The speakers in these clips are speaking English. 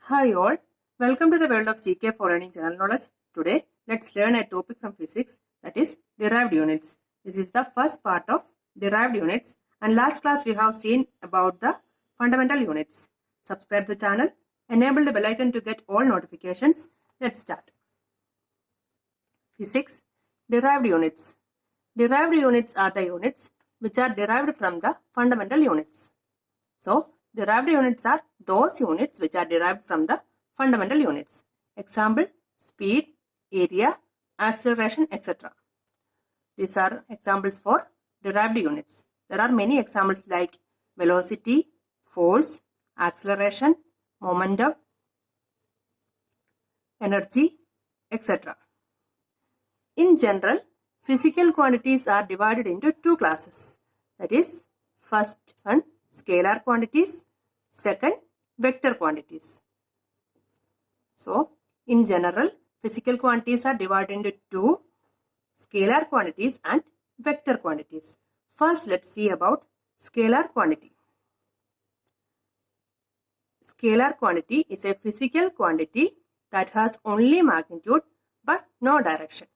Hi all, welcome to the world of GK for learning general knowledge. Today, let's learn a topic from physics, that is derived units. This is the first part of derived units, and last class we have seen about the fundamental units. Subscribe the channel, enable the bell icon to get all notifications. Let's start. Physics, derived units. Derived units are the units which are derived from the fundamental units. So, derived units are those units which are derived from the fundamental units. Example, speed, area, acceleration, etc. These are examples for derived units. There are many examples like velocity, force, acceleration, momentum, energy, etc. In general, physical quantities are divided into two classes. That is, first one, scalar quantities, second, vector quantities. So, in general, physical quantities are divided into two, scalar quantities and vector quantities. First, let's see about scalar quantity. Scalar quantity is a physical quantity that has only magnitude but no direction.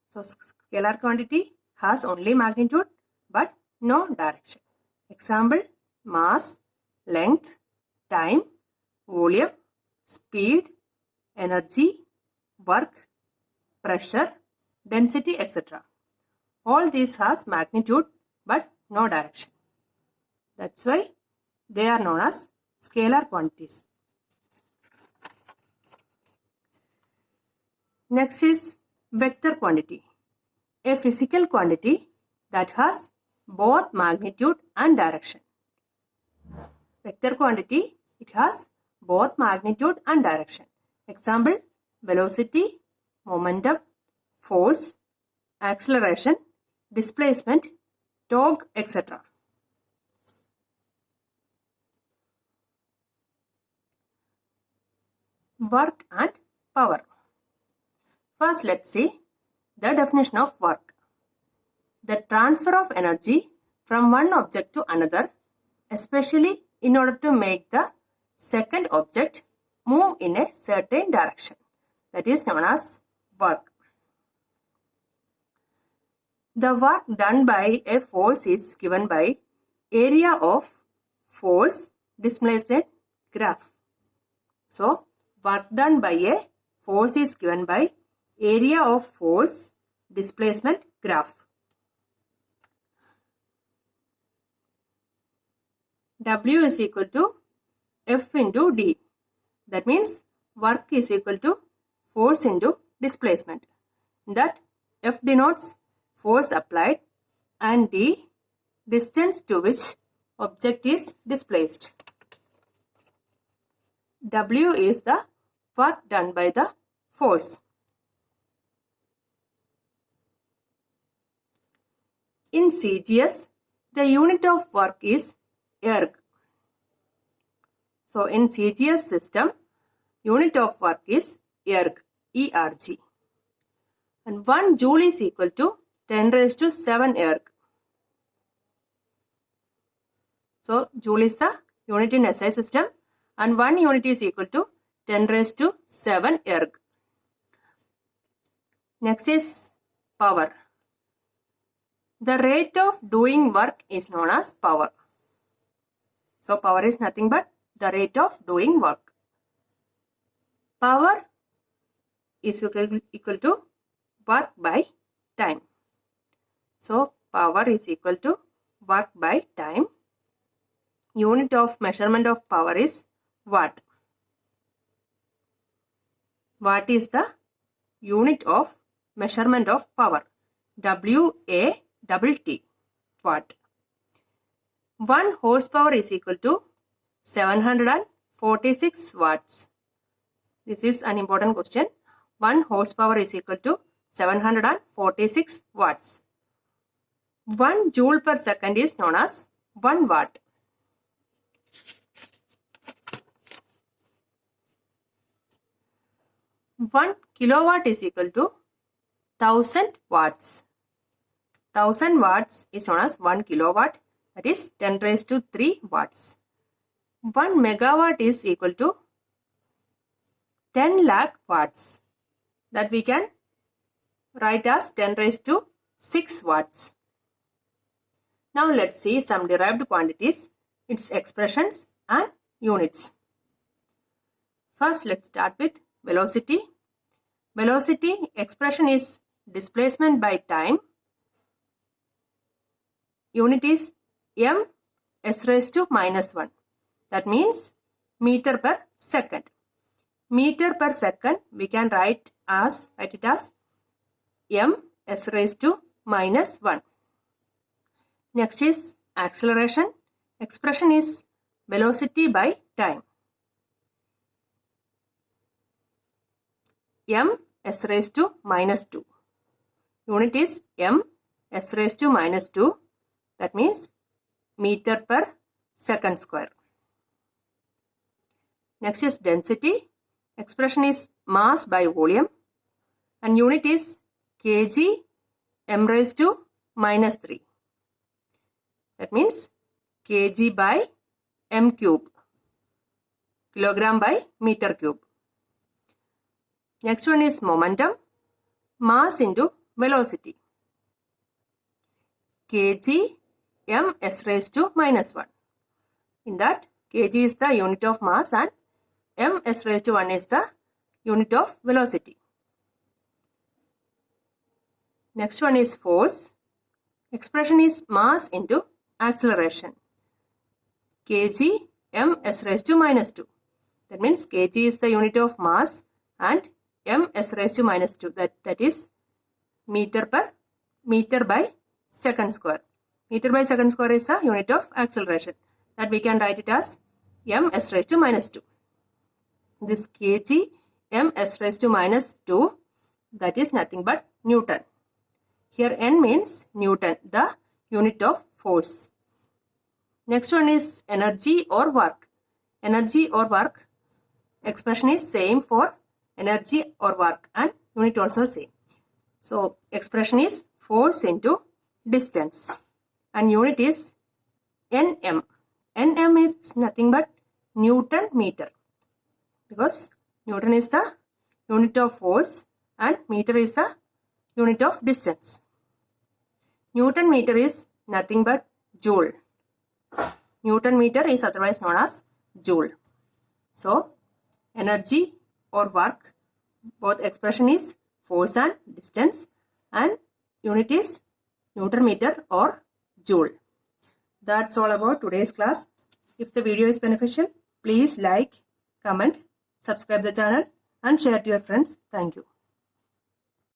So, scalar quantity has only magnitude but no direction. Example, mass, length, time, volume, speed, energy, work, pressure, density, etc. All these has magnitude but no direction. That's why they are known as scalar quantities. Next is vector quantity, a physical quantity that has both magnitude and direction. Vector quantity, it has both magnitude and direction. Example, velocity, momentum, force, acceleration, displacement, torque, etc. Work and power. First, let's see the definition of work. The transfer of energy from one object to another, especially in order to make the second object move in a certain direction. That is known as work. The work done by a force is given by area of force displacement graph. So, work done by a force is given by area of force displacement graph. W is equal to F into D. That means work is equal to force into displacement. That F denotes force applied and D distance to which object is displaced. W is the work done by the force. In CGS, the unit of work is erg. So, in CGS system, unit of work is erg, ERG. And 1 joule is equal to 10 raised to 7 erg. So, joule is the unit in SI system and 1 unit is equal to 10 raised to 7 erg. Next is power. The rate of doing work is known as power. So, power is nothing but the rate of doing work. Power is equal to work by time. So, power is equal to work by time. Unit of measurement of power is watt. Watt is the unit of measurement of power. W-A-T-T, watt. 1 horsepower is equal to 746 watts. This is an important question. 1 horsepower is equal to 746 watts. 1 joule per second is known as 1 watt. One kilowatt is equal to 1000 watts. 1000 watts is known as 1 kilowatt, that is 10 raised to 3 watts. 1 megawatt is equal to 10 lakh watts. That we can write as 10 raised to 6 watts. Now let's see some derived quantities, its expressions and units. First, let's start with velocity. Velocity expression is displacement by time. Unit is m s raised to minus 1. That means meter per second. Meter per second we can write it as m s raised to minus 1. Next is acceleration. Expression is velocity by time. m s raised to minus 2. Unit is m s raised to minus 2. That means meter per second square. Next is density. Expression is mass by volume. And unit is kg m raised to minus 3. That means kg by m cube. Kilogram by meter cube. Next one is momentum. Mass into velocity. Kg m s raised to minus 1. In that, kg is the unit of mass and m s raised to 1 is the unit of velocity. Next one is force. Expression is mass into acceleration. Kg m s raised to minus 2. That means kg is the unit of mass and m s raised to minus 2. That is meter by second square. Meter by second square is a unit of acceleration. That we can write it as m s raised to minus 2. This kg m s raised to minus 2, that is nothing but Newton. Here n means Newton, the unit of force. Next one is energy or work. Energy or work expression is same for energy or work and unit also same. So expression is force into distance and unit is Nm. Nm is nothing but Newton meter because Newton is the unit of force and meter is the unit of distance. Newton meter is nothing but joule. Newton meter is otherwise known as joule. So energy or work, both expression is force and distance and unit is Newton meter or joule. That's all about today's class. If the video is beneficial, please like, comment, subscribe the channel and share to your friends. Thank you.